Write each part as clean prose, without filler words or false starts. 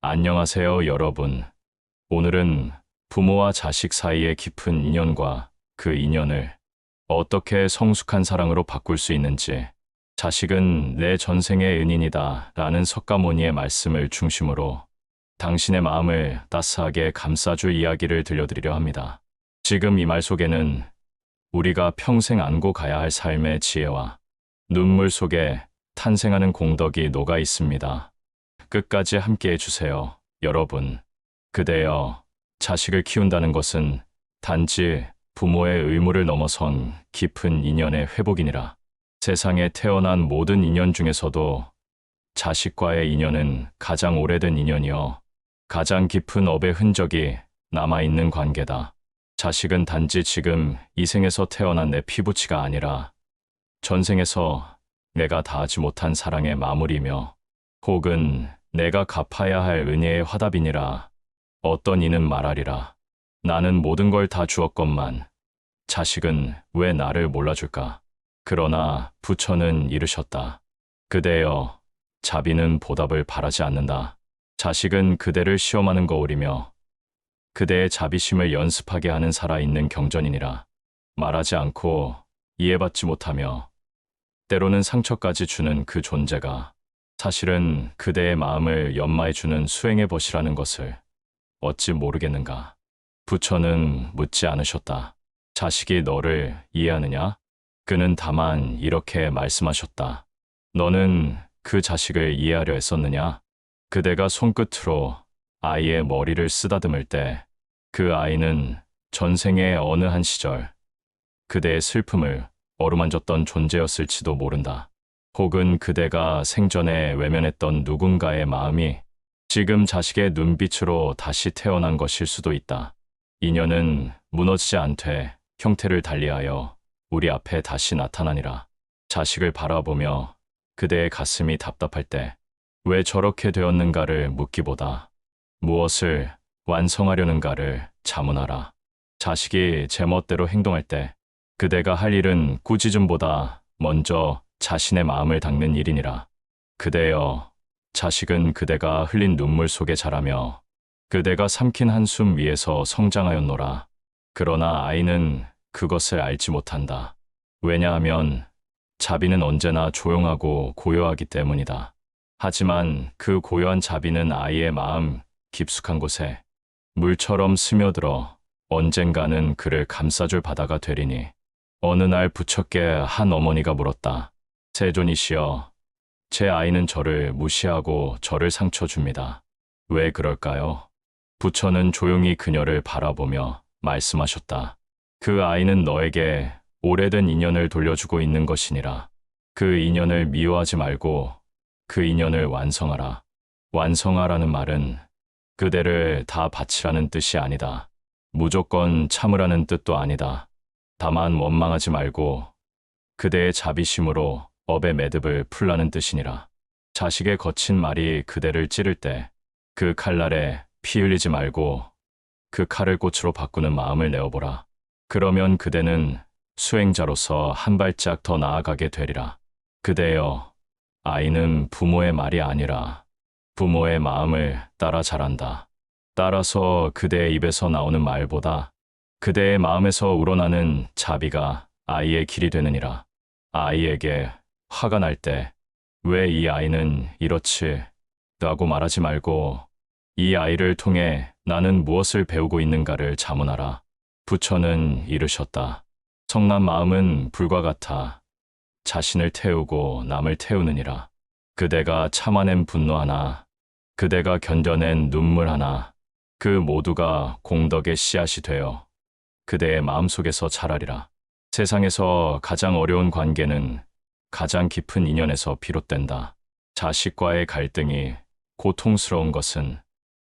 안녕하세요, 여러분. 오늘은 부모와 자식 사이의 깊은 인연과 그 인연을 어떻게 성숙한 사랑으로 바꿀 수 있는지, 자식은 내 전생의 은인이다 라는 석가모니의 말씀을 중심으로 당신의 마음을 따스하게 감싸줄 이야기를 들려드리려 합니다. 지금 이 말 속에는 우리가 평생 안고 가야 할 삶의 지혜와 눈물 속에 탄생하는 공덕이 녹아 있습니다. 끝까지 함께 해주세요, 여러분. 그대여, 자식을 키운다는 것은 단지 부모의 의무를 넘어선 깊은 인연의 회복이니라. 세상에 태어난 모든 인연 중에서도 자식과의 인연은 가장 오래된 인연이요, 가장 깊은 업의 흔적이 남아있는 관계다. 자식은 단지 지금 이 생에서 태어난 내 피부치가 아니라 전생에서 내가 다하지 못한 사랑의 마무리며 혹은 내가 갚아야 할 은혜의 화답이니라. 어떤 이는 말하리라. 나는 모든 걸 다 주었건만 자식은 왜 나를 몰라줄까? 그러나 부처는 이르셨다. 그대여, 자비는 보답을 바라지 않는다. 자식은 그대를 시험하는 거울이며 그대의 자비심을 연습하게 하는 살아있는 경전이니라. 말하지 않고 이해받지 못하며 때로는 상처까지 주는 그 존재가 사실은 그대의 마음을 연마해주는 수행의 벗이라는 것을 어찌 모르겠는가. 부처는 묻지 않으셨다. 자식이 너를 이해하느냐? 그는 다만 이렇게 말씀하셨다. 너는 그 자식을 이해하려 했었느냐? 그대가 손끝으로 아이의 머리를 쓰다듬을 때 그 아이는 전생의 어느 한 시절 그대의 슬픔을 어루만졌던 존재였을지도 모른다. 혹은 그대가 생전에 외면했던 누군가의 마음이 지금 자식의 눈빛으로 다시 태어난 것일 수도 있다. 인연은 무너지지 않되 형태를 달리하여 우리 앞에 다시 나타나니라. 자식을 바라보며 그대의 가슴이 답답할 때 왜 저렇게 되었는가를 묻기보다 무엇을 완성하려는가를 자문하라. 자식이 제멋대로 행동할 때 그대가 할 일은 꾸짖음보다 먼저 자신의 마음을 닦는 일이니라. 그대여, 자식은 그대가 흘린 눈물 속에 자라며 그대가 삼킨 한숨 위에서 성장하였노라. 그러나 아이는 그것을 알지 못한다. 왜냐하면 자비는 언제나 조용하고 고요하기 때문이다. 하지만 그 고요한 자비는 아이의 마음 깊숙한 곳에 물처럼 스며들어 언젠가는 그를 감싸줄 바다가 되리니. 어느 날 부처께 한 어머니가 물었다. 세존이시여, 제 아이는 저를 무시하고 저를 상처 줍니다. 왜 그럴까요? 부처는 조용히 그녀를 바라보며 말씀하셨다. 그 아이는 너에게 오래된 인연을 돌려주고 있는 것이니라. 그 인연을 미워하지 말고 그 인연을 완성하라. 완성하라는 말은 그대를 다 바치라는 뜻이 아니다. 무조건 참으라는 뜻도 아니다. 다만 원망하지 말고 그대의 자비심으로 업의 매듭을 풀라는 뜻이니라. 자식의 거친 말이 그대를 찌를 때 그 칼날에 피 흘리지 말고 그 칼을 꽃으로 바꾸는 마음을 내어보라. 그러면 그대는 수행자로서 한 발짝 더 나아가게 되리라. 그대여, 아이는 부모의 말이 아니라 부모의 마음을 따라 자란다. 따라서 그대의 입에서 나오는 말보다 그대의 마음에서 우러나는 자비가 아이의 길이 되느니라. 아이에게 화가 날 때 왜 이 아이는 이렇지? 라고 말하지 말고 이 아이를 통해 나는 무엇을 배우고 있는가를 자문하라. 부처는 이르셨다. 성난 마음은 불과 같아 자신을 태우고 남을 태우느니라. 그대가 참아낸 분노 하나, 그대가 견뎌낸 눈물 하나, 그 모두가 공덕의 씨앗이 되어 그대의 마음속에서 자라리라. 세상에서 가장 어려운 관계는 가장 깊은 인연에서 비롯된다. 자식과의 갈등이 고통스러운 것은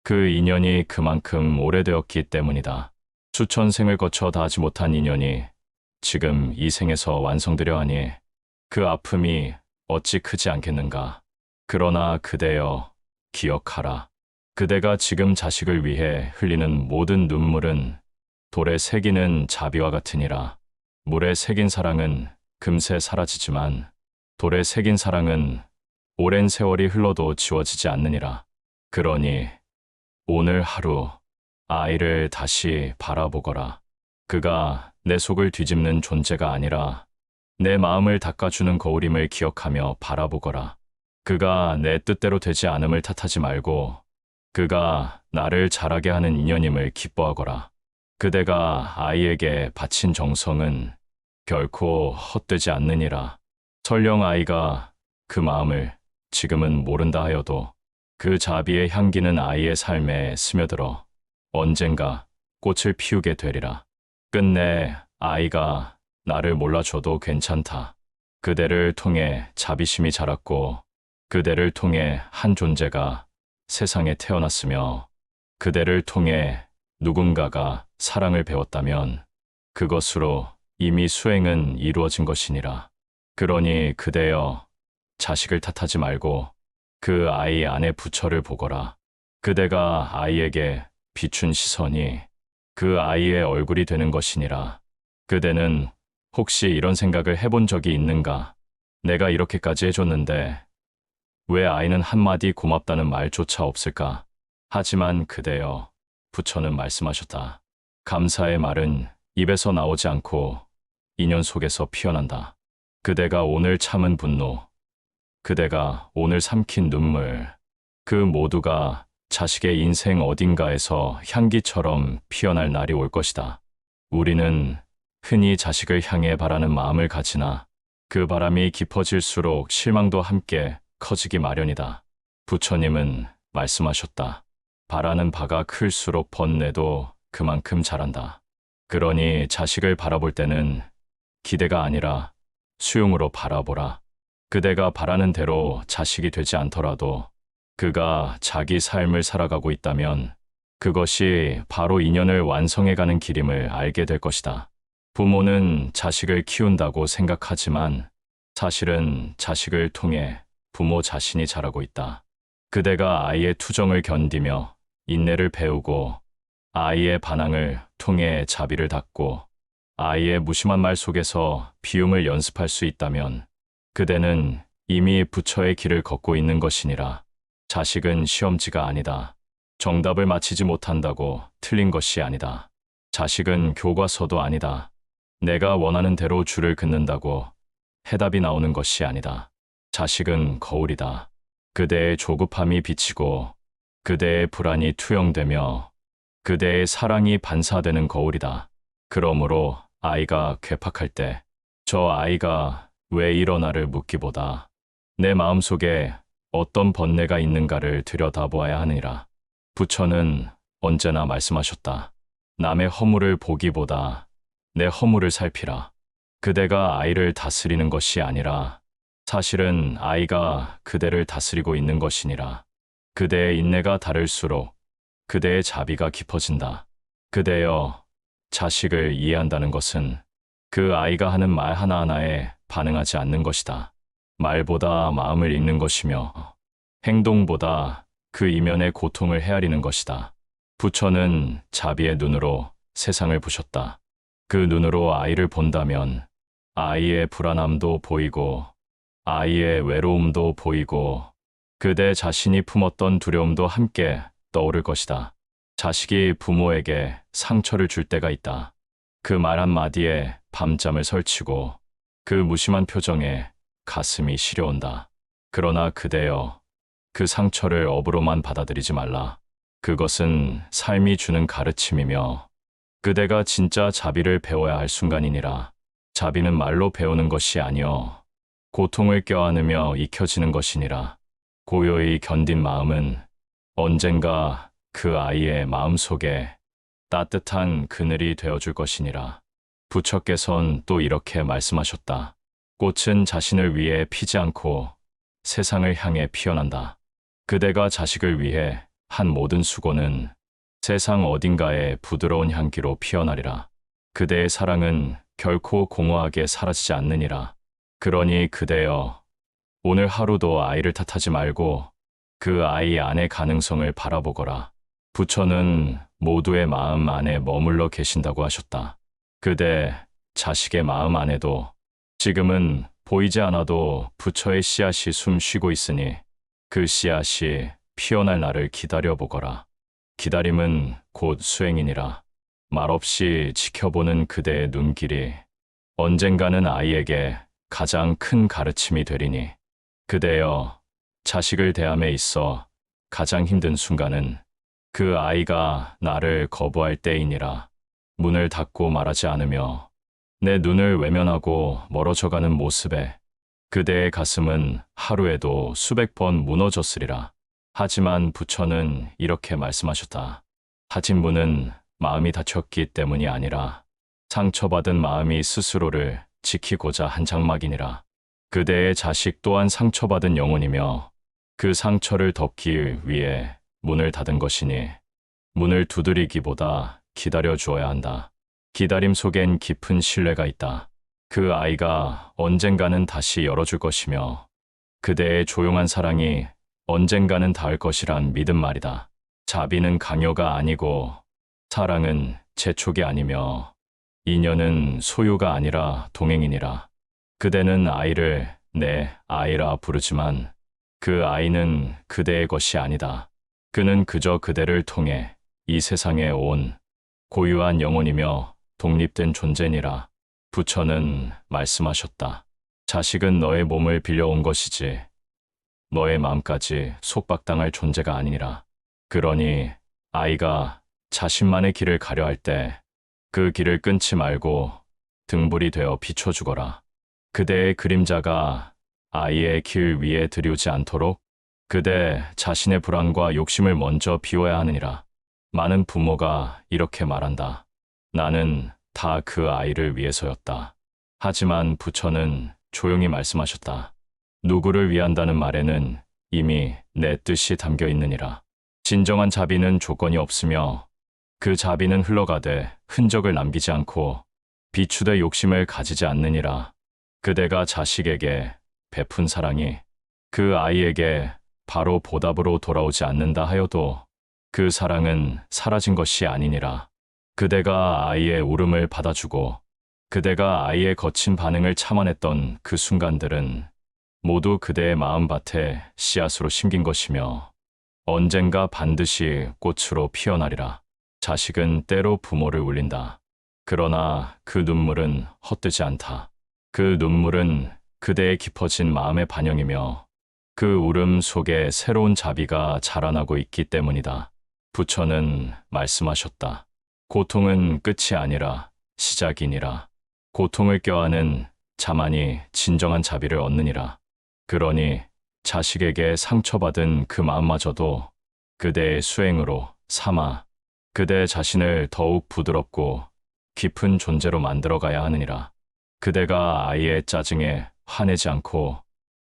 그 인연이 그만큼 오래되었기 때문이다. 수천 생을 거쳐 닿지 못한 인연이 지금 이 생에서 완성되려 하니 그 아픔이 어찌 크지 않겠는가. 그러나 그대여, 기억하라. 그대가 지금 자식을 위해 흘리는 모든 눈물은 돌에 새기는 자비와 같으니라. 물에 새긴 사랑은 금세 사라지지만 돌에 새긴 사랑은 오랜 세월이 흘러도 지워지지 않느니라. 그러니 오늘 하루 아이를 다시 바라보거라. 그가 내 속을 뒤집는 존재가 아니라 내 마음을 닦아주는 거울임을 기억하며 바라보거라. 그가 내 뜻대로 되지 않음을 탓하지 말고 그가 나를 자라게 하는 인연임을 기뻐하거라. 그대가 아이에게 바친 정성은 결코 헛되지 않느니라. 설령 아이가 그 마음을 지금은 모른다 하여도 그 자비의 향기는 아이의 삶에 스며들어 언젠가 꽃을 피우게 되리라. 끝내 아이가 나를 몰라줘도 괜찮다. 그대를 통해 자비심이 자랐고 그대를 통해 한 존재가 세상에 태어났으며 그대를 통해 누군가가 사랑을 배웠다면 그것으로 이미 수행은 이루어진 것이니라. 그러니 그대여 자식을 탓하지 말고 그 아이 안의 부처를 보거라. 그대가 아이에게 비춘 시선이 그 아이의 얼굴이 되는 것이니라. 그대는 혹시 이런 생각을 해본 적이 있는가? 내가 이렇게까지 해줬는데 왜 아이는 한마디 고맙다는 말조차 없을까? 하지만 그대여, 부처는 말씀하셨다. 감사의 말은 입에서 나오지 않고 인연 속에서 피어난다. 그대가 오늘 참은 분노, 그대가 오늘 삼킨 눈물, 그 모두가 자식의 인생 어딘가에서 향기처럼 피어날 날이 올 것이다. 우리는 흔히 자식을 향해 바라는 마음을 가지나 그 바람이 깊어질수록 실망도 함께 커지기 마련이다. 부처님은 말씀하셨다. 바라는 바가 클수록 번뇌도 그만큼 자란다. 그러니 자식을 바라볼 때는 기대가 아니라 수용으로 바라보라. 그대가 바라는 대로 자식이 되지 않더라도 그가 자기 삶을 살아가고 있다면 그것이 바로 인연을 완성해가는 길임을 알게 될 것이다. 부모는 자식을 키운다고 생각하지만 사실은 자식을 통해 부모 자신이 자라고 있다. 그대가 아이의 투정을 견디며 인내를 배우고 아이의 반항을 통해 자비를 닦고 아이의 무심한 말 속에서 비움을 연습할 수 있다면 그대는 이미 부처의 길을 걷고 있는 것이니라. 자식은 시험지가 아니다. 정답을 맞히지 못한다고 틀린 것이 아니다. 자식은 교과서도 아니다. 내가 원하는 대로 줄을 긋는다고 해답이 나오는 것이 아니다. 자식은 거울이다. 그대의 조급함이 비치고 그대의 불안이 투영되며 그대의 사랑이 반사되는 거울이다. 그러므로 아이가 괴팍할 때 저 아이가 왜 이러나를 묻기보다 내 마음속에 어떤 번뇌가 있는가를 들여다보아야 하느니라. 부처는 언제나 말씀하셨다. 남의 허물을 보기보다 내 허물을 살피라. 그대가 아이를 다스리는 것이 아니라 사실은 아이가 그대를 다스리고 있는 것이니라. 그대의 인내가 다를수록 그대의 자비가 깊어진다. 그대여, 자식을 이해한다는 것은 그 아이가 하는 말 하나하나에 반응하지 않는 것이다. 말보다 마음을 읽는 것이며 행동보다 그 이면의 고통을 헤아리는 것이다. 부처는 자비의 눈으로 세상을 보셨다. 그 눈으로 아이를 본다면 아이의 불안함도 보이고 아이의 외로움도 보이고 그대 자신이 품었던 두려움도 함께 떠오를 것이다. 자식이 부모에게 상처를 줄 때가 있다. 그 말 한마디에 밤잠을 설치고 그 무심한 표정에 가슴이 시려온다. 그러나 그대여, 그 상처를 업으로만 받아들이지 말라. 그것은 삶이 주는 가르침이며 그대가 진짜 자비를 배워야 할 순간이니라. 자비는 말로 배우는 것이 아니여 고통을 껴안으며 익혀지는 것이니라. 고요히 견딘 마음은 언젠가 그 아이의 마음속에 따뜻한 그늘이 되어줄 것이니라. 부처께선 또 이렇게 말씀하셨다. 꽃은 자신을 위해 피지 않고 세상을 향해 피어난다. 그대가 자식을 위해 한 모든 수고는 세상 어딘가에 부드러운 향기로 피어나리라. 그대의 사랑은 결코 공허하게 사라지지 않느니라. 그러니 그대여, 오늘 하루도 아이를 탓하지 말고 그 아이 안의 가능성을 바라보거라. 부처는 모두의 마음 안에 머물러 계신다고 하셨다. 그대 자식의 마음 안에도 지금은 보이지 않아도 부처의 씨앗이 숨쉬고 있으니 그 씨앗이 피어날 날을 기다려보거라. 기다림은 곧 수행이니라. 말없이 지켜보는 그대의 눈길이 언젠가는 아이에게 가장 큰 가르침이 되리니. 그대여, 자식을 대함에 있어 가장 힘든 순간은 그 아이가 나를 거부할 때이니라. 문을 닫고 말하지 않으며 내 눈을 외면하고 멀어져가는 모습에 그대의 가슴은 하루에도 수백 번 무너졌으리라. 하지만 부처는 이렇게 말씀하셨다. 다친 분은 마음이 다쳤기 때문이 아니라 상처받은 마음이 스스로를 지키고자 한 장막이니라. 그대의 자식 또한 상처받은 영혼이며 그 상처를 덮기 위해 문을 닫은 것이니 문을 두드리기보다 기다려 주어야 한다. 기다림 속엔 깊은 신뢰가 있다. 그 아이가 언젠가는 다시 열어줄 것이며 그대의 조용한 사랑이 언젠가는 닿을 것이란 믿음 말이다. 자비는 강요가 아니고 사랑은 재촉이 아니며 인연은 소유가 아니라 동행이니라. 그대는 아이를 내 아이라 부르지만 그 아이는 그대의 것이 아니다. 그는 그저 그대를 통해 이 세상에 온 고유한 영혼이며 독립된 존재니라. 부처는 말씀하셨다. 자식은 너의 몸을 빌려온 것이지 너의 마음까지 속박당할 존재가 아니니라. 그러니 아이가 자신만의 길을 가려 할 때 그 길을 끊지 말고 등불이 되어 비춰주거라. 그대의 그림자가 아이의 길 위에 들이우지 않도록 그대 자신의 불안과 욕심을 먼저 비워야 하느니라. 많은 부모가 이렇게 말한다. 나는 다 그 아이를 위해서였다. 하지만 부처는 조용히 말씀하셨다. 누구를 위한다는 말에는 이미 내 뜻이 담겨 있느니라. 진정한 자비는 조건이 없으며 그 자비는 흘러가되 흔적을 남기지 않고 비추되 욕심을 가지지 않느니라. 그대가 자식에게 베푼 사랑이 그 아이에게 바로 보답으로 돌아오지 않는다 하여도 그 사랑은 사라진 것이 아니니라. 그대가 아이의 울음을 받아주고 그대가 아이의 거친 반응을 참아냈던 그 순간들은 모두 그대의 마음밭에 씨앗으로 심긴 것이며 언젠가 반드시 꽃으로 피어나리라. 자식은 때로 부모를 울린다. 그러나 그 눈물은 헛되지 않다. 그 눈물은 그대의 깊어진 마음의 반영이며 그 울음 속에 새로운 자비가 자라나고 있기 때문이다. 부처는 말씀하셨다. 고통은 끝이 아니라 시작이니라. 고통을 껴안은 자만이 진정한 자비를 얻느니라. 그러니 자식에게 상처받은 그 마음마저도 그대의 수행으로 삼아 그대 자신을 더욱 부드럽고 깊은 존재로 만들어가야 하느니라. 그대가 아이의 짜증에 화내지 않고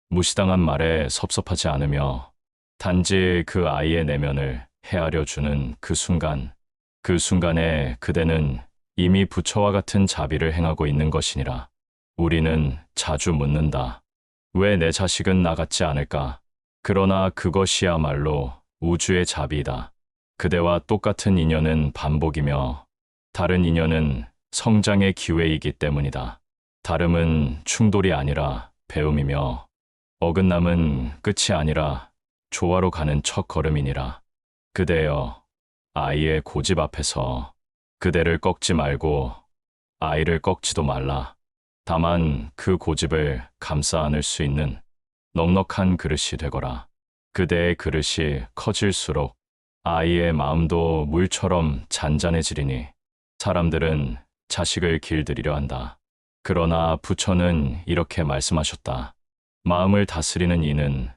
무시당한 말에 섭섭하지 않으며 단지 그 아이의 내면을 헤아려 주는 그 순간에 그대는 이미 부처와 같은 자비를 행하고 있는 것이니라. 우리는 자주 묻는다. 왜 내 자식은 나 같지 않을까? 그러나 그것이야말로 우주의 자비이다. 그대와 똑같은 인연은 반복이며 다른 인연은 성장의 기회이기 때문이다. 다름은 충돌이 아니라 배움이며 어긋남은 끝이 아니라 조화로 가는 첫 걸음이니라. 그대여, 아이의 고집 앞에서 그대를 꺾지 말고 아이를 꺾지도 말라. 다만 그 고집을 감싸 안을 수 있는 넉넉한 그릇이 되거라. 그대의 그릇이 커질수록 아이의 마음도 물처럼 잔잔해지리니 사람들은 자식을 길들이려 한다. 그러나 부처는 이렇게 말씀하셨다. 마음을 다스리는 이는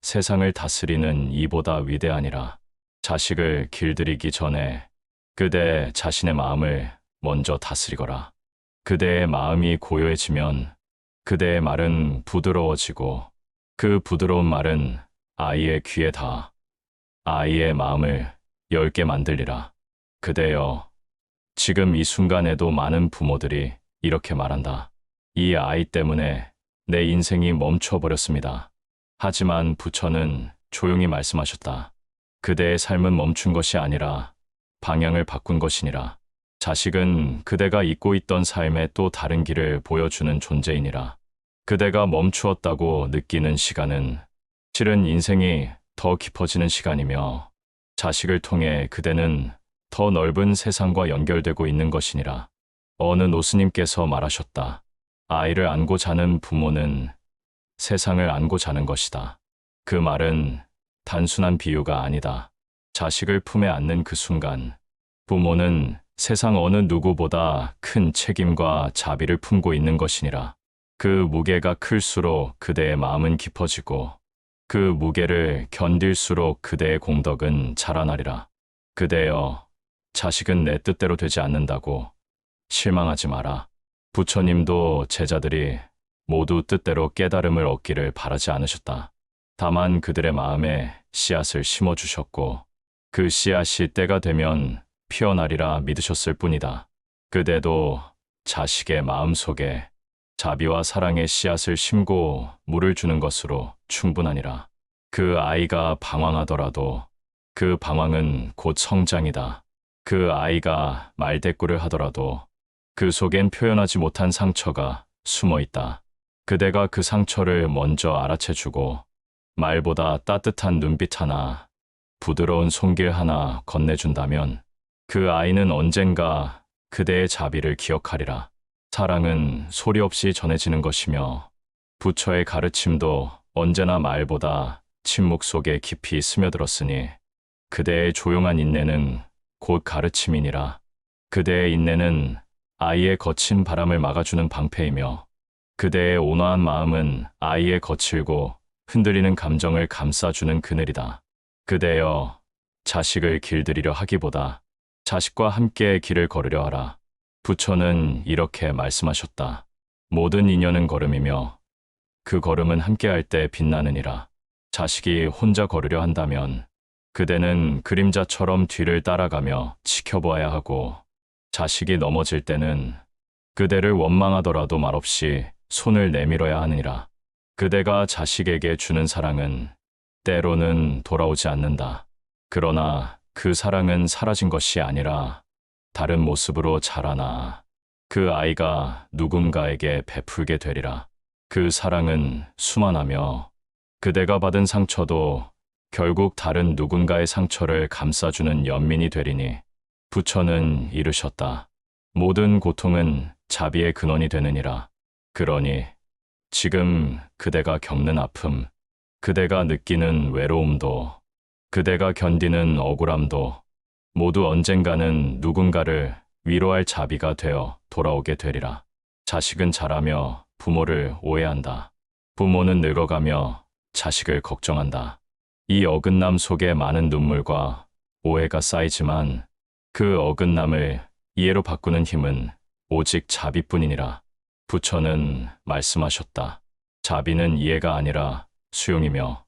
세상을 다스리는 이보다 위대하니라. 자식을 길들이기 전에 그대 자신의 마음을 먼저 다스리거라. 그대의 마음이 고요해지면 그대의 말은 부드러워지고 그 부드러운 말은 아이의 귀에 닿아 아이의 마음을 열게 만들리라. 그대여, 지금 이 순간에도 많은 부모들이 이렇게 말한다. 이 아이 때문에 내 인생이 멈춰버렸습니다. 하지만 부처는 조용히 말씀하셨다. 그대의 삶은 멈춘 것이 아니라 방향을 바꾼 것이니라. 자식은 그대가 잇고 있던 삶의 또 다른 길을 보여주는 존재이니라. 그대가 멈추었다고 느끼는 시간은 실은 인생이 더 깊어지는 시간이며 자식을 통해 그대는 더 넓은 세상과 연결되고 있는 것이니라. 어느 노스님께서 말하셨다. 아이를 안고 자는 부모는 세상을 안고 자는 것이다. 그 말은 단순한 비유가 아니다. 자식을 품에 안는 그 순간, 부모는 세상 어느 누구보다 큰 책임과 자비를 품고 있는 것이니라. 그 무게가 클수록 그대의 마음은 깊어지고, 그 무게를 견딜수록 그대의 공덕은 자라나리라. 그대여, 자식은 내 뜻대로 되지 않는다고 실망하지 마라. 부처님도 제자들이 모두 뜻대로 깨달음을 얻기를 바라지 않으셨다. 다만 그들의 마음에 씨앗을 심어주셨고, 그 씨앗이 때가 되면 피어나리라 믿으셨을 뿐이다. 그대도 자식의 마음속에 자비와 사랑의 씨앗을 심고 물을 주는 것으로 충분하니라. 그 아이가 방황하더라도 그 방황은 곧 성장이다. 그 아이가 말대꾸를 하더라도 그 속엔 표현하지 못한 상처가 숨어 있다. 그대가 그 상처를 먼저 알아채주고 말보다 따뜻한 눈빛 하나, 부드러운 손길 하나 건네준다면 그 아이는 언젠가 그대의 자비를 기억하리라. 사랑은 소리 없이 전해지는 것이며 부처의 가르침도 언제나 말보다 침묵 속에 깊이 스며들었으니 그대의 조용한 인내는 곧 가르침이니라. 그대의 인내는 아이의 거친 바람을 막아주는 방패이며 그대의 온화한 마음은 아이의 거칠고 흔들리는 감정을 감싸주는 그늘이다. 그대여, 자식을 길들이려 하기보다 자식과 함께 길을 걸으려 하라. 부처는 이렇게 말씀하셨다. 모든 인연은 걸음이며 그 걸음은 함께할 때 빛나느니라. 자식이 혼자 걸으려 한다면 그대는 그림자처럼 뒤를 따라가며 지켜보아야 하고, 자식이 넘어질 때는 그대를 원망하더라도 말없이 손을 내밀어야 하느니라. 그대가 자식에게 주는 사랑은 때로는 돌아오지 않는다. 그러나 그 사랑은 사라진 것이 아니라 다른 모습으로 자라나 그 아이가 누군가에게 베풀게 되리라. 그 사랑은 수만하며 그대가 받은 상처도 결국 다른 누군가의 상처를 감싸주는 연민이 되리니 부처는 이르셨다. 모든 고통은 자비의 근원이 되느니라. 그러니 지금 그대가 겪는 아픔, 그대가 느끼는 외로움도, 그대가 견디는 억울함도 모두 언젠가는 누군가를 위로할 자비가 되어 돌아오게 되리라. 자식은 자라며 부모를 오해한다. 부모는 늙어가며 자식을 걱정한다. 이 어긋남 속에 많은 눈물과 오해가 쌓이지만 그 어긋남을 이해로 바꾸는 힘은 오직 자비뿐이니라. 부처는 말씀하셨다. 자비는 이해가 아니라 수용이며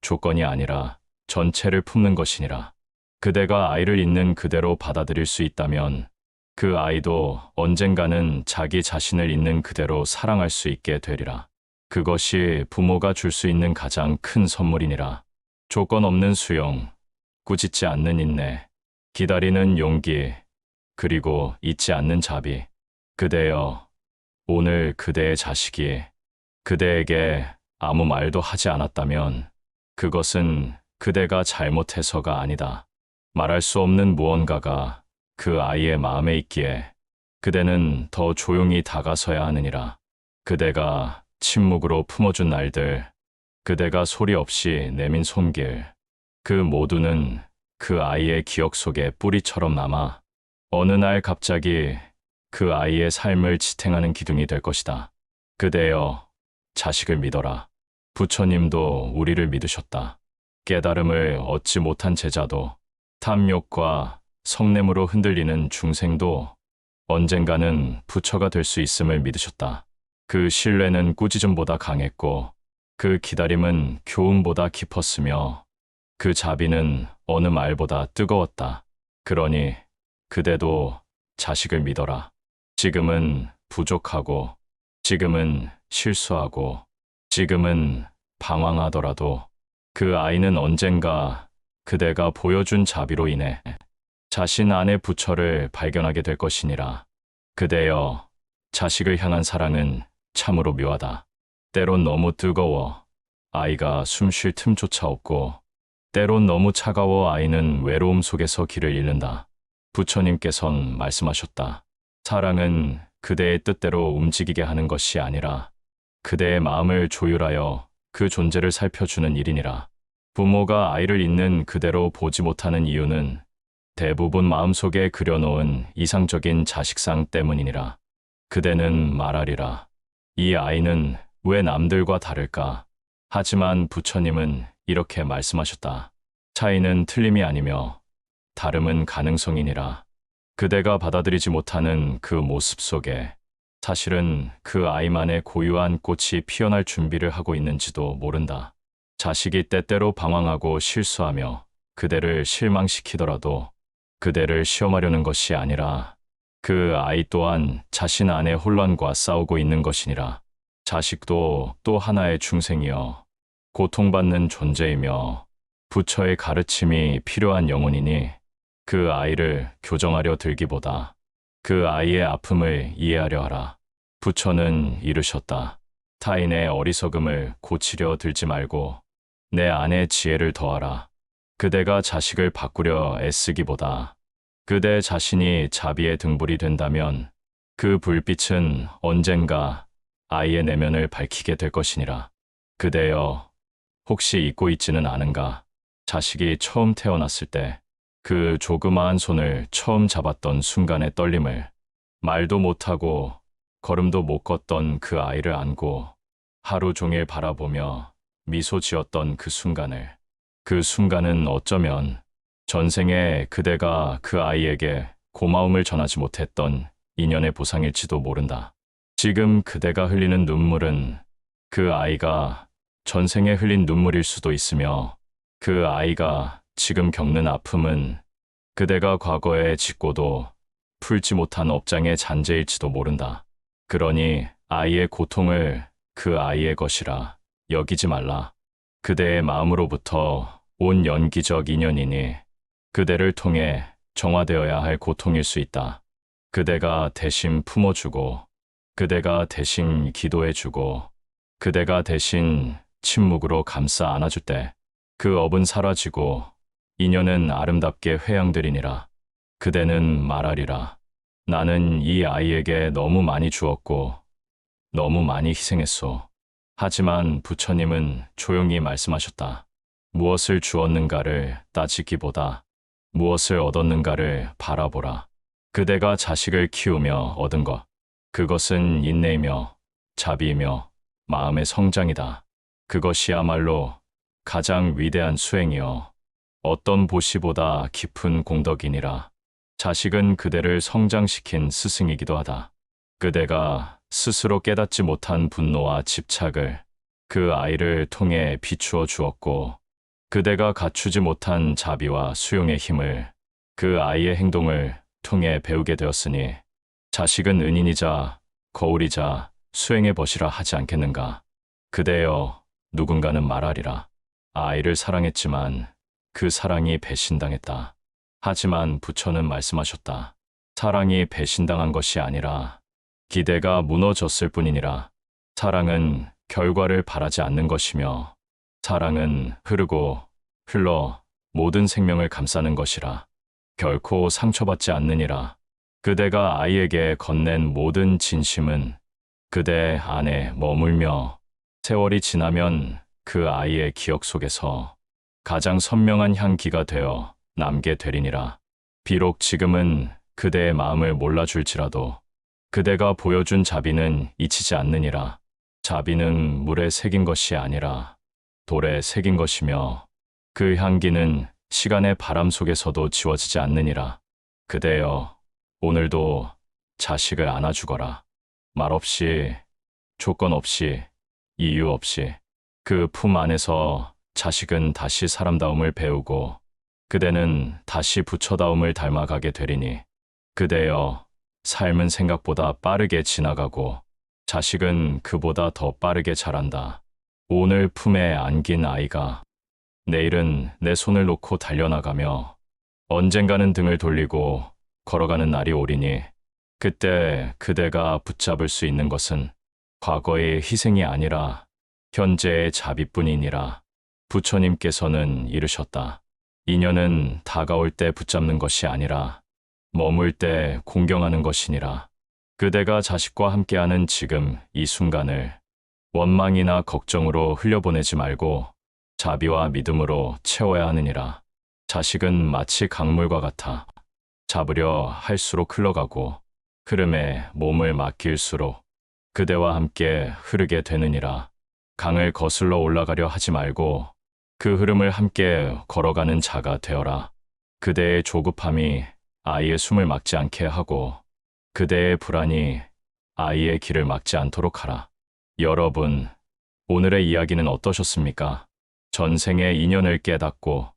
조건이 아니라 전체를 품는 것이니라. 그대가 아이를 있는 그대로 받아들일 수 있다면 그 아이도 언젠가는 자기 자신을 있는 그대로 사랑할 수 있게 되리라. 그것이 부모가 줄 수 있는 가장 큰 선물이니라. 조건 없는 수용, 꾸짖지 않는 인내, 기다리는 용기, 그리고 잊지 않는 자비. 그대여, 오늘 그대의 자식이 그대에게 아무 말도 하지 않았다면 그것은 그대가 잘못해서가 아니다. 말할 수 없는 무언가가 그 아이의 마음에 있기에 그대는 더 조용히 다가서야 하느니라. 그대가 침묵으로 품어준 날들, 그대가 소리 없이 내민 손길, 그 모두는 그 아이의 기억 속에 뿌리처럼 남아 어느 날 갑자기 그 아이의 삶을 지탱하는 기둥이 될 것이다. 그대여, 자식을 믿어라. 부처님도 우리를 믿으셨다. 깨달음을 얻지 못한 제자도, 탐욕과 성냄으로 흔들리는 중생도 언젠가는 부처가 될 수 있음을 믿으셨다. 그 신뢰는 꾸짖음보다 강했고 그 기다림은 교훈보다 깊었으며 그 자비는 어느 말보다 뜨거웠다. 그러니 그대도 자식을 믿어라. 지금은 부족하고 지금은 실수하고 지금은 방황하더라도 그 아이는 언젠가 그대가 보여준 자비로 인해 자신 안의 부처를 발견하게 될 것이니라. 그대여, 자식을 향한 사랑은 참으로 묘하다. 때론 너무 뜨거워 아이가 숨 쉴 틈조차 없고, 때론 너무 차가워 아이는 외로움 속에서 길을 잃는다. 부처님께선 말씀하셨다. 사랑은 그대의 뜻대로 움직이게 하는 것이 아니라 그대의 마음을 조율하여 그 존재를 살펴주는 일이니라. 부모가 아이를 있는 그대로 보지 못하는 이유는 대부분 마음속에 그려놓은 이상적인 자식상 때문이니라. 그대는 말하리라. 이 아이는 왜 남들과 다를까? 하지만 부처님은 이렇게 말씀하셨다. 차이는 틀림이 아니며 다름은 가능성이니라. 그대가 받아들이지 못하는 그 모습 속에 사실은 그 아이만의 고유한 꽃이 피어날 준비를 하고 있는지도 모른다. 자식이 때때로 방황하고 실수하며 그대를 실망시키더라도 그대를 시험하려는 것이 아니라 그 아이 또한 자신 안의 혼란과 싸우고 있는 것이니라. 자식도 또 하나의 중생이여 고통받는 존재이며 부처의 가르침이 필요한 영혼이니 그 아이를 교정하려 들기보다 그 아이의 아픔을 이해하려 하라. 부처는 이르셨다. 타인의 어리석음을 고치려 들지 말고 내 안의 지혜를 더하라. 그대가 자식을 바꾸려 애쓰기보다 그대 자신이 자비의 등불이 된다면 그 불빛은 언젠가 아이의 내면을 밝히게 될 것이니라. 그대여, 혹시 잊고 있지는 않은가? 자식이 처음 태어났을 때 그 조그마한 손을 처음 잡았던 순간의 떨림을, 말도 못하고 걸음도 못 걷던 그 아이를 안고 하루 종일 바라보며 미소 지었던 그 순간을, 그 순간은 어쩌면 전생에 그대가 그 아이에게 고마움을 전하지 못했던 인연의 보상일지도 모른다. 지금 그대가 흘리는 눈물은 그 아이가 전생에 흘린 눈물일 수도 있으며 그 아이가 지금 겪는 아픔은 그대가 과거에 짓고도 풀지 못한 업장의 잔재일지도 모른다. 그러니 아이의 고통을 그 아이의 것이라 여기지 말라. 그대의 마음으로부터 온 연기적 인연이니 그대를 통해 정화되어야 할 고통일 수 있다. 그대가 대신 품어주고 그대가 대신 기도해주고 그대가 대신 침묵으로 감싸 안아줄 때 그 업은 사라지고 인연은 아름답게 회양되리니라. 그대는 말하리라. 나는 이 아이에게 너무 많이 주었고 너무 많이 희생했소. 하지만 부처님은 조용히 말씀하셨다. 무엇을 주었는가를 따지기보다 무엇을 얻었는가를 바라보라. 그대가 자식을 키우며 얻은 것, 그것은 인내이며 자비이며 마음의 성장이다. 그것이야말로 가장 위대한 수행이요 어떤 보시보다 깊은 공덕이니라. 자식은 그대를 성장시킨 스승이기도 하다. 그대가 스스로 깨닫지 못한 분노와 집착을 그 아이를 통해 비추어 주었고 그대가 갖추지 못한 자비와 수용의 힘을 그 아이의 행동을 통해 배우게 되었으니 자식은 은인이자 거울이자 수행의 벗이라 하지 않겠는가. 그대여, 누군가는 말하리라. 아이를 사랑했지만 그 사랑이 배신당했다. 하지만 부처는 말씀하셨다. 사랑이 배신당한 것이 아니라 기대가 무너졌을 뿐이니라. 사랑은 결과를 바라지 않는 것이며 사랑은 흐르고 흘러 모든 생명을 감싸는 것이라. 결코 상처받지 않느니라. 그대가 아이에게 건넨 모든 진심은 그대 안에 머물며 세월이 지나면 그 아이의 기억 속에서 가장 선명한 향기가 되어 남게 되리니라. 비록 지금은 그대의 마음을 몰라줄지라도 그대가 보여준 자비는 잊히지 않느니라. 자비는 물에 새긴 것이 아니라 돌에 새긴 것이며 그 향기는 시간의 바람 속에서도 지워지지 않느니라. 그대여, 오늘도 자식을 안아주거라. 말없이, 조건 없이, 이유 없이. 그 품 안에서 자식은 다시 사람다움을 배우고 그대는 다시 부처다움을 닮아가게 되리니 그대여, 삶은 생각보다 빠르게 지나가고 자식은 그보다 더 빠르게 자란다. 오늘 품에 안긴 아이가 내일은 내 손을 놓고 달려나가며 언젠가는 등을 돌리고 걸어가는 날이 오리니 그때 그대가 붙잡을 수 있는 것은 과거의 희생이 아니라 현재의 자비뿐이니라. 부처님께서는 이르셨다. 인연은 다가올 때 붙잡는 것이 아니라 머물 때 공경하는 것이니라. 그대가 자식과 함께하는 지금 이 순간을 원망이나 걱정으로 흘려보내지 말고 자비와 믿음으로 채워야 하느니라. 자식은 마치 강물과 같아 잡으려 할수록 흘러가고 흐름에 몸을 맡길수록 그대와 함께 흐르게 되느니라. 강을 거슬러 올라가려 하지 말고 그 흐름을 함께 걸어가는 자가 되어라. 그대의 조급함이 아이의 숨을 막지 않게 하고 그대의 불안이 아이의 길을 막지 않도록 하라. 여러분, 오늘의 이야기는 어떠셨습니까? 전생의 인연을 깨닫고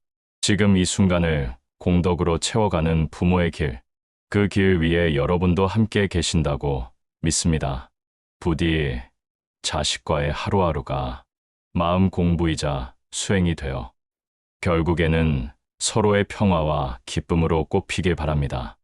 지금 이 순간을 공덕으로 채워가는 부모의 길, 그 길 위에 여러분도 함께 계신다고 믿습니다. 부디 자식과의 하루하루가 마음 공부이자 수행이 되어 결국에는 서로의 평화와 기쁨으로 꽃피길 바랍니다.